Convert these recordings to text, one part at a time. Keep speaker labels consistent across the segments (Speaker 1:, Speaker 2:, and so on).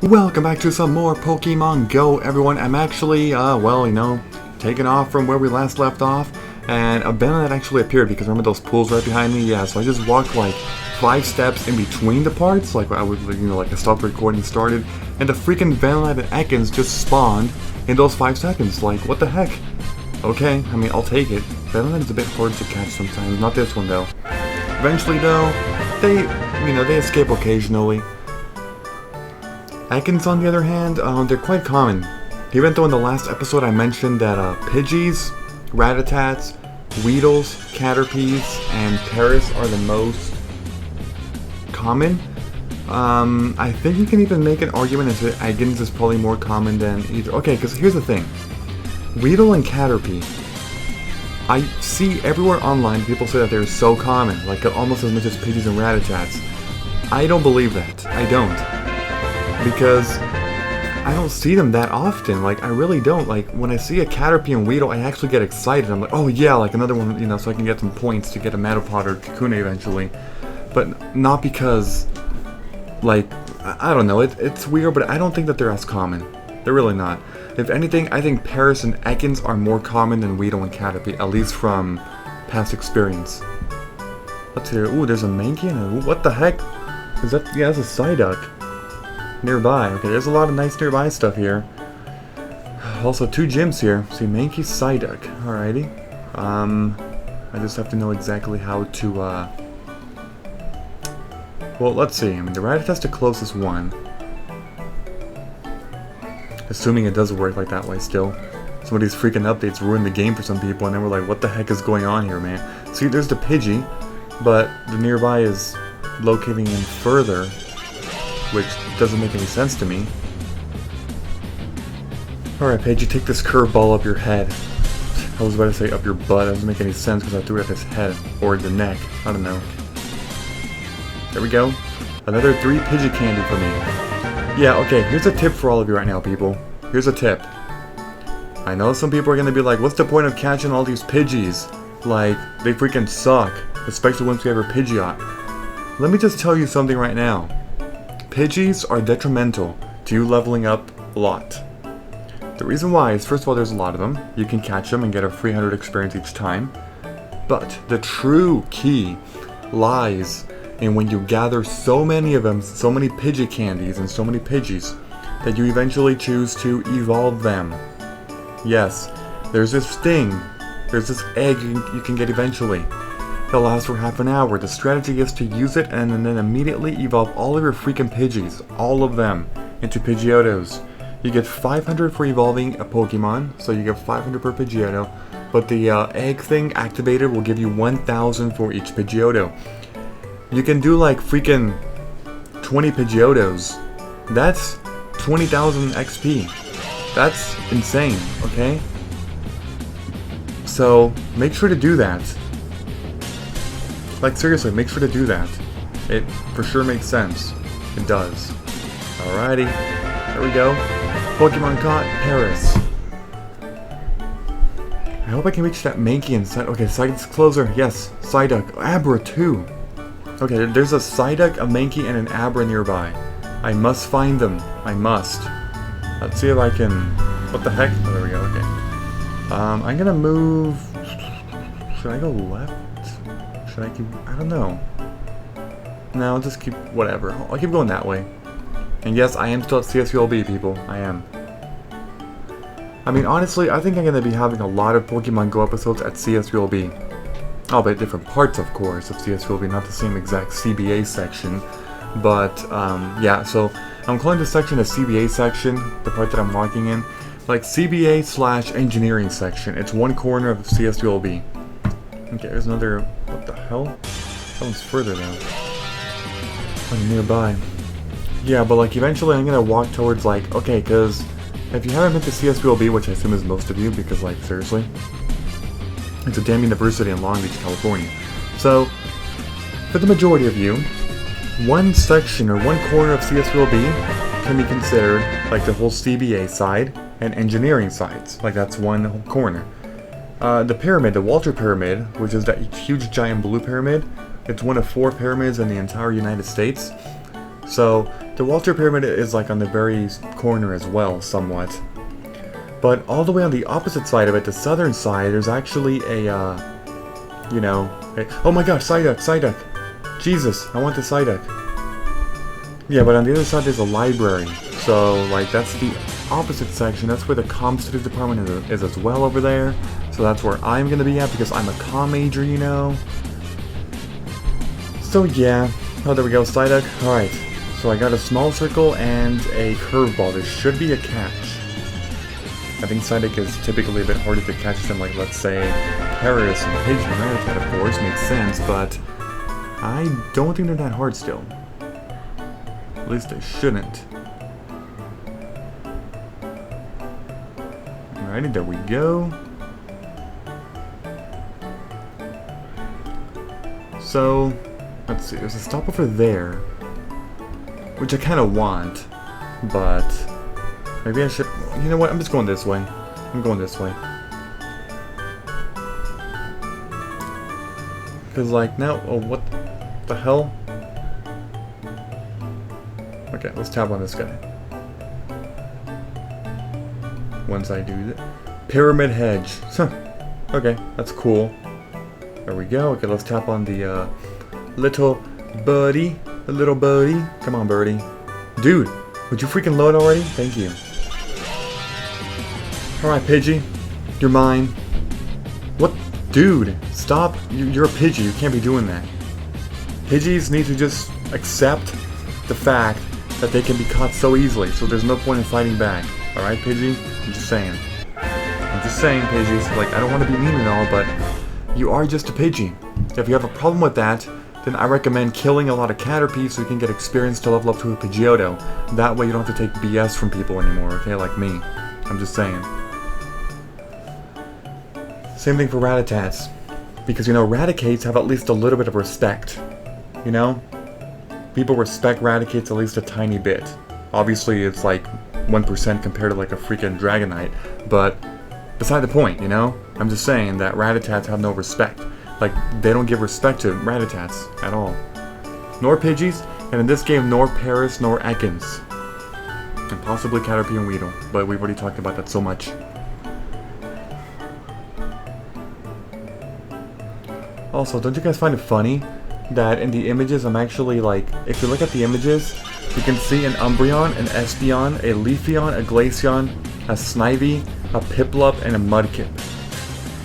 Speaker 1: Welcome back to some more Pokemon Go, everyone. I'm actually, taking off from where we last left off, and a Venonat actually appeared because remember those pools right behind me? Yeah, so I just walked like 5 steps in between the parts, like I would, like I stopped recording and started, and the freaking Venonat and Ekans just spawned in those 5 seconds. Like, what the heck? Okay, I mean, I'll take it. Venonat is a bit hard to catch sometimes, not this one though. Eventually though, they escape occasionally. Ekans, on the other hand, they're quite common. Even though in the last episode I mentioned that Pidgeys, Rattatas, Weedles, Caterpies, and Paras are the most common, I think you can even make an argument that Ekans is probably more common than either. Okay, because here's the thing. Weedle and Caterpie, I see everywhere online people say that they're so common, like almost as much as Pidgeys and Rattatas. I don't believe that. I don't. Because I don't see them that often. Like, I really don't. Like, when I see a Caterpie and Weedle, I actually get excited. I'm like, oh yeah, like another one, so I can get some points to get a Matapod or Kakuna eventually. But not because, like, I don't know, it's weird, but I don't think that they're as common. They're really not. If anything, I think Paras and Ekans are more common than Weedle and Caterpie, at least from past experience. Let's hear. Ooh, there's a Mankey and what the heck? Is that? Yeah, that's a Psyduck. Nearby. Okay, there's a lot of nice nearby stuff here. Also, 2 gyms here. See, Mankey, Psyduck. Alrighty. I just have to know exactly how to, well, let's see. I mean, the Rattata's the closest one. Assuming it does work like that way still. Some of these freaking updates ruined the game for some people, and then we're like, what the heck is going on here, man? See, there's the Pidgey, but the nearby is locating in further, which doesn't make any sense to me. Alright, Paige, you take this curveball up your head. I was about to say up your butt. That doesn't make any sense because I threw it at his head. Or the neck. I don't know. There we go. Another 3 Pidgey candy for me. Yeah, okay, here's a tip for all of you right now, people. Here's a tip. I know some people are going to be like, what's the point of catching all these Pidgeys? Like, they freaking suck. Especially once we have our Pidgeot. Let me just tell you something right now. Pidgeys are detrimental to you leveling up a lot. The reason why is, first of all, there's a lot of them. You can catch them and get a 300 experience each time. But the true key lies in when you gather so many of them, so many Pidgey candies and so many Pidgeys, that you eventually choose to evolve them. Yes, there's this thing, there's this egg you can get eventually. It'll last for half an hour. The strategy is to use it and then immediately evolve all of your freaking Pidgeys, all of them, into Pidgeotos. You get 500 for evolving a Pokemon, so you get 500 per Pidgeotto, but the egg thing activated will give you 1,000 for each Pidgeotto. You can do like freaking 20 Pidgeotos. That's 20,000 XP. That's insane, okay? So, make sure to do that. Like, seriously, make sure to do that. It for sure makes sense. It does. Alrighty. There we go. Pokemon caught. Paras. I hope I can reach that Mankey and Psyduck. Okay, Psyduck's closer. Yes. Psyduck. Abra, too. Okay, there's a Psyduck, a Mankey, and an Abra nearby. I must find them. I must. Let's see if I can... What the heck? Oh, there we go. Okay. I'm gonna move... Should I go left? Should I keep... I don't know. No, I'll just keep... Whatever. I'll keep going that way. And yes, I am still at CSULB, people. I am. I mean, honestly, I think I'm gonna be having a lot of Pokemon Go episodes at CSULB. Albeit different parts, of course, of CSULB, not the same exact CBA section. But, yeah, so I'm calling this section the CBA section, the part that I'm walking in. Like, CBA / engineering section. It's one corner of CSULB. Okay, there's another... What the hell? That one's further now. Oh, nearby. Yeah, but like eventually I'm gonna walk towards like... Okay, because if you haven't been to CSULB, which I assume is most of you, because like, seriously. It's a damn university in Long Beach, California. So, for the majority of you, one section or one corner of CSULB can be considered like the whole CBA side and engineering sides. Like that's one whole corner. The pyramid, the Walter Pyramid, which is that huge giant blue pyramid, it's one of 4 pyramids in the entire United States. So the Walter Pyramid is like on the very corner as well, somewhat. But all the way on the opposite side of it, the southern side, there's actually a, you know, oh my gosh, Psyduck, Psyduck! Jesus, I want the Psyduck. Yeah, but on the other side there's a library. So, like, that's the opposite section. That's where the comm studies department is as well over there. So that's where I'm gonna be at because I'm a comm major, you know. So yeah, oh, there we go, Psyduck. Alright, so I got a small circle and a curveball. There should be a catch. I think Psyduck is typically a bit harder to catch than, like, let's say, Paris and Pigeon Rattata, of course, makes sense, but I don't think they're that hard still. At least they shouldn't. Alrighty, there we go. So, let's see, there's a stop over there, which I kind of want, but maybe I should, you know what, I'm just going this way. I'm going this way. Because, like, now, oh, what the hell? Okay, let's tap on this guy. Once I do that. Pyramid Hedge. Huh. Okay, that's cool. There we go. Okay, let's tap on the little birdie. The little birdie. Come on, birdie. Dude, would you freaking load already? Thank you. Alright, Pidgey. You're mine. What? Dude, stop. You're a Pidgey. You can't be doing that. Pidgeys need to just accept the fact that they can be caught so easily, so there's no point in fighting back. Alright, Pidgey? I'm just saying. I'm just saying, Pidgeys. Like, I don't want to be mean and all, but you are just a Pidgey. If you have a problem with that, then I recommend killing a lot of Caterpie so you can get experience to level up to a Pidgeotto. That way you don't have to take BS from people anymore, okay? Like me. I'm just saying. Same thing for Rattatats. Because, you know, Raticates have at least a little bit of respect. You know? People respect Raticates at least a tiny bit. Obviously, it's like 1% compared to like a freaking Dragonite, but beside the point, you know? I'm just saying that Rattatats have no respect. Like, they don't give respect to Rattatats at all. Nor Pidgeys, and in this game, nor Paris, nor Ekans. And possibly Caterpie and Weedle, but we've already talked about that so much. Also, don't you guys find it funny that in the images I'm actually like, if you look at the images, you can see an Umbreon, an Espeon, a Leafeon, a Glaceon, a Snivy, a Piplup, and a Mudkip.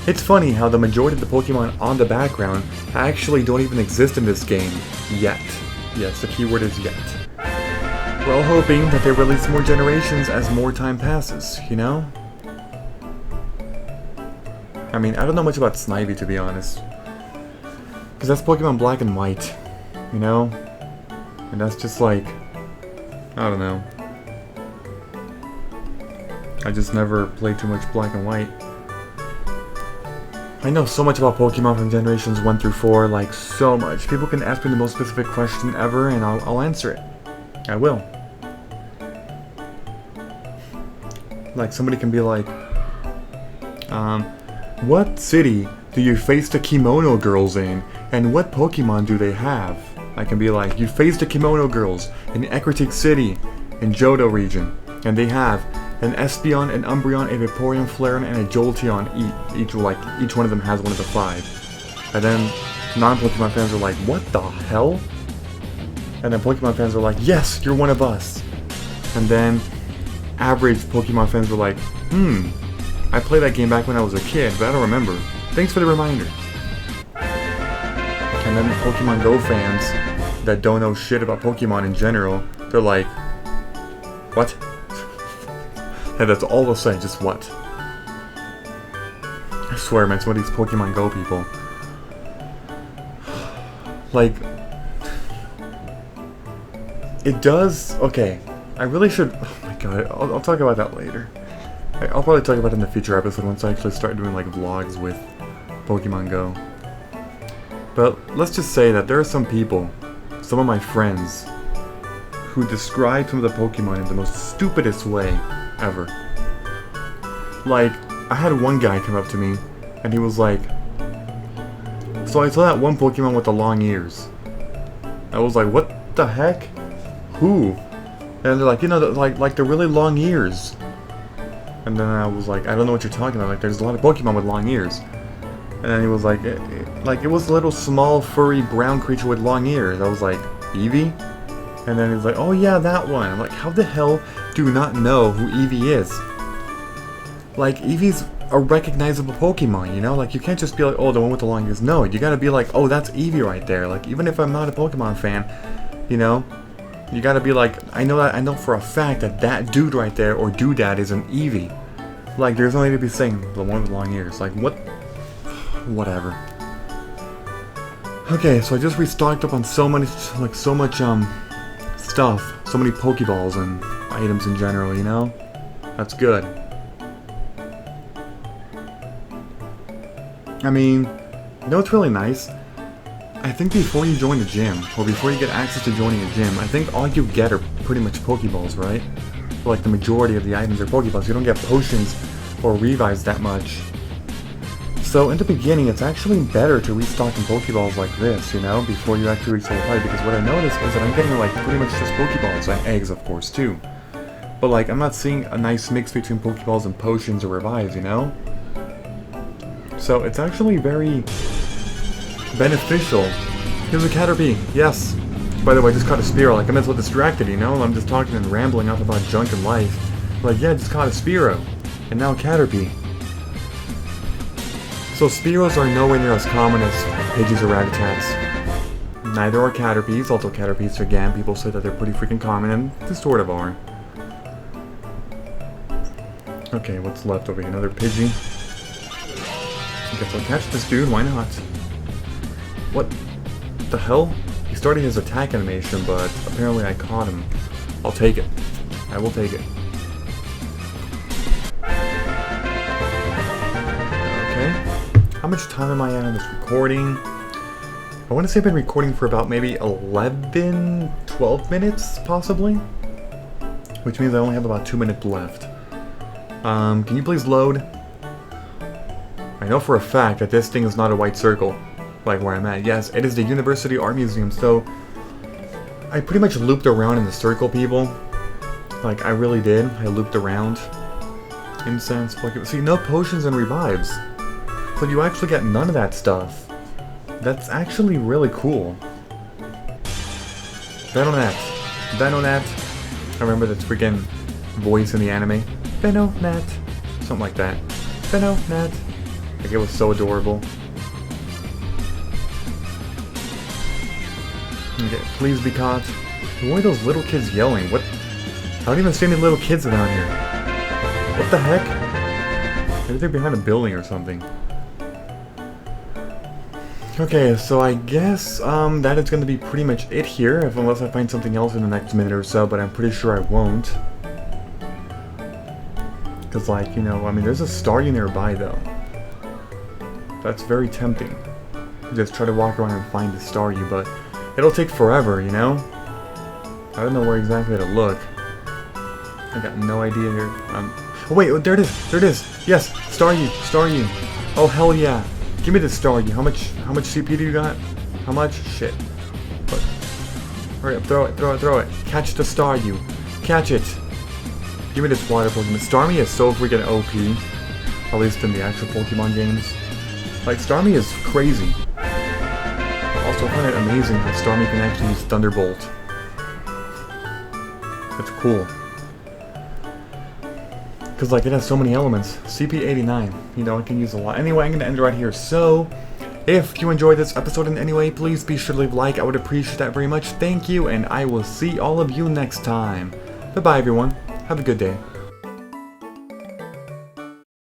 Speaker 1: It's funny how the majority of the Pokemon on the background actually don't even exist in this game yet. Yes, the keyword is yet. We're all hoping that they release more generations as more time passes, you know? I mean, I don't know much about Snivy, to be honest. Because that's Pokemon Black and White, you know? And that's just like, I don't know. I just never played too much Black and White. I know so much about Pokemon from generations 1 through 4, like so much. People can ask me the most specific question ever and I'll answer it. I will. Like somebody can be like, what city do you face the Kimono Girls in? And what Pokemon do they have? I can be like, you face the Kimono Girls in Ecruteak City in Johto region. And they have an Espeon, an Umbreon, a Vaporeon, Flareon, and a Jolteon. Each one of them has one of the 5. And then non-Pokemon fans are like, what the hell? And then Pokemon fans are like, yes, you're one of us. And then average Pokemon fans are like, I played that game back when I was a kid, but I don't remember. Thanks for the reminder. And then the Pokemon Go fans that don't know shit about Pokemon in general, they're like, what? And that's all they'll say, just what? I swear, man, some of these Pokemon Go people. Like, it does, okay, I really should, oh my god, I'll talk about that later. I'll probably talk about it in the future episode once I actually start doing like vlogs with Pokemon Go. But let's just say that there are some people, some of my friends, who describe some of the Pokemon in the most stupidest way ever. Like, I had one guy come up to me, and he was like, so I saw that one Pokemon with the long ears. I was like, what the heck? who? And they're like, you know, like the really long ears. And then I was like, I don't know what you're talking about. Like, there's a lot of Pokemon with long ears. And then he was like, it was a little small, furry, brown creature with long ears. I was like, Eevee? And then he's like, oh yeah, that one. I'm like, how the hell do you not know who Eevee is? Like, Eevee's a recognizable Pokemon, you know? Like, you can't just be like, oh, the one with the long ears. No, you gotta be like, oh, that's Eevee right there. Like, even if I'm not a Pokemon fan, you know? You gotta be like, I know for a fact that that dude right there, or doodad, is an Eevee. Like, there's no way to be saying the one with long ears. Like, what? Whatever. Okay, so I just restocked up on so much stuff. So many Pokeballs and items in general, you know? That's good. I mean, you know what's really nice? I think before you join the gym, or before you get access to joining a gym, I think all you get are pretty much Pokeballs, right? Or like the majority of the items are Pokeballs. You don't get potions or revives that much. So in the beginning, it's actually better to restock in Pokeballs like this, you know, before you actually reach level 5, because what I noticed is that I'm getting like pretty much just Pokeballs, and eggs of course too. But like, I'm not seeing a nice mix between Pokeballs and potions or revives, you know? So it's actually very beneficial. Here's a Caterpie, yes! By the way, I just caught a Spearow, like I'm a little distracted, you know? I'm just talking and rambling off about junk and life. Like, yeah, I just caught a Spearow, and now a Caterpie. So Spearows are nowhere near as common as Pidgeys or Ragatats. Neither are Caterpies, although Caterpies, again, people say that they're pretty freaking common, and they sort of are. Okay, what's left over here? Another Pidgey. I guess I'll catch this dude, why not? What the hell? He started his attack animation, but apparently I caught him. I'll take it. I will take it. How much time am I at on this recording? I want to say I've been recording for about maybe 11, 12 minutes, possibly? Which means I only have about 2 minutes left. Can you please load? I know for a fact that this thing is not a white circle, like where I'm at. Yes, it is the University Art Museum, so I pretty much looped around in the circle, people. Like, I really did. I looped around. Incense, Pokemon. See, no potions and revives. So you actually get none of that stuff. That's actually really cool. Venonat. Venonat. I remember that freaking voice in the anime. Venonat. Something like that. Venonat. Like, it was so adorable. Okay, please be caught. Who are those little kids yelling? What? I don't even see any little kids around here. What the heck? Maybe they're behind a building or something. Okay, so I guess that is going to be pretty much it here, unless I find something else in the next minute or so, but I'm pretty sure I won't. Because, like, you know, I mean, there's a Staryu nearby, though. That's very tempting. Just try to walk around and find the Staryu, but it'll take forever, you know? I don't know where exactly to look. I got no idea here. Oh wait, there it is! There it is! Yes! Staryu! Staryu! Oh, hell yeah! Give me the Staryu. How much CP do you got? How much? Shit. But hurry up, throw it, throw it, throw it. Catch the Staryu. Catch it. Give me this water Pokemon. Starmie is so freaking OP. At least in the actual Pokemon games. Like, Starmie is crazy. Also, I find it amazing how Starmie can actually use Thunderbolt. That's cool. Because, like, it has so many elements. CP 89. You know, it can use a lot. Anyway, I'm going to end it right here. So, if you enjoyed this episode in any way, please be sure to leave a like. I would appreciate that very much. Thank you, and I will see all of you next time. Bye-bye, everyone. Have a good day.